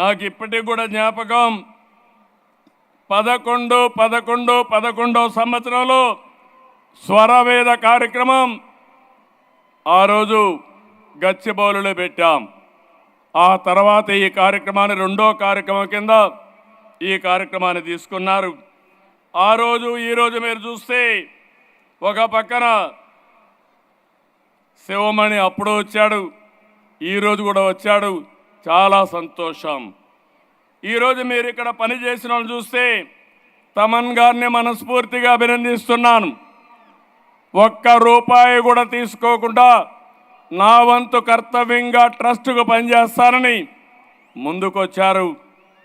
నాకు ఇప్పటికి కూడా జ్ఞాపకం 11 సంవత్సరంలో స్వరవేద కార్యక్రమం ఆ రోజు గచ్చిబౌలిలో పెట్టాం. ఆ తర్వాత ఈ కార్యక్రమాన్ని రెండో కార్యక్రమం కింద ఈ కార్యక్రమాన్ని తీసుకున్నారు. ఆ రోజు ఈరోజు మీరు చూస్తే ఒక పక్కన శివమణి అప్పుడు వచ్చాడు, ఈరోజు కూడా వచ్చాడు. చాలా సంతోషం. ఈరోజు మీరు ఇక్కడ పనిచేసిన వాళ్ళు చూస్తే తమన్ గారిని మనస్ఫూర్తిగా అభినందిస్తున్నాను. ఒక్క రూపాయి కూడా తీసుకోకుండా నా వంతు కర్తవ్యంగా ట్రస్టుకు పనిచేస్తానని ముందుకొచ్చారు.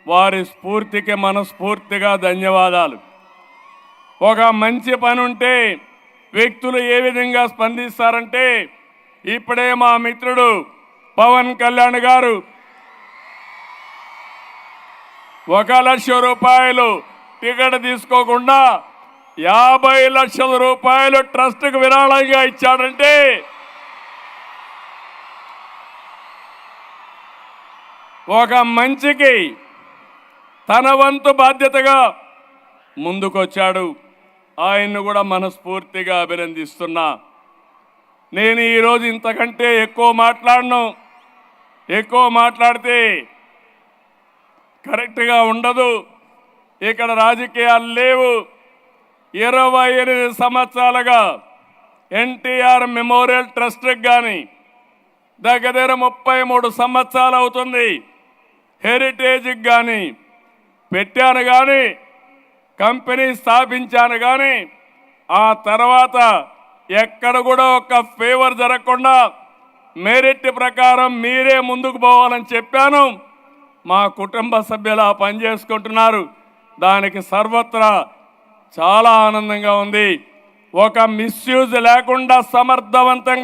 వారి స్ఫూర్తికి మనస్ఫూర్తిగా ధన్యవాదాలు. ఒక మంచి పని ఉంటే వ్యక్తులు ఏ విధంగా స్పందిస్తారంటే, ఇప్పుడే మా మిత్రుడు పవన్ కళ్యాణ్ గారు 1,00,000 రూపాయలు టికెట్ తీసుకోకుండా 50 లక్షల రూపాయలు ట్రస్ట్కి విరాళంగా ఇచ్చాడంటే ఒక మంచికి తన వంతు బాధ్యతగా ముందుకొచ్చాడు. ఆయన్ను కూడా మనస్ఫూర్తిగా అభినందిస్తున్నా. నేను ఈరోజు ఇంతకంటే ఎక్కువ మాట్లాడను. ఎక్కువ మాట్లాడితే కరెక్ట్గా ఉండదు. ఇక్కడ రాజకీయాలు లేవు. 28 సంవత్సరాలుగా ఎన్టీఆర్ మెమోరియల్ ట్రస్ట్కి కానీ దగ్గర 33 సంవత్సరాలు అవుతుంది. హెరిటేజ్కి కానీ పెట్టాను, కానీ కంపెనీ స్థాపించాను, కానీ ఆ తర్వాత ఎక్కడ కూడా ఒక ఫేవర్ జరగకుండా మెరిట్ ప్రకారం మీరే ముందుకు పోవాలని చెప్పాను. మా కుటుంబ సభ్యులు ఆ పని చేసుకుంటున్నారు. దానికి సర్వత్రా చాలా ఆనందంగా ఉంది. ఒక మిస్యూజ్ లేకుండా సమర్థవంతంగా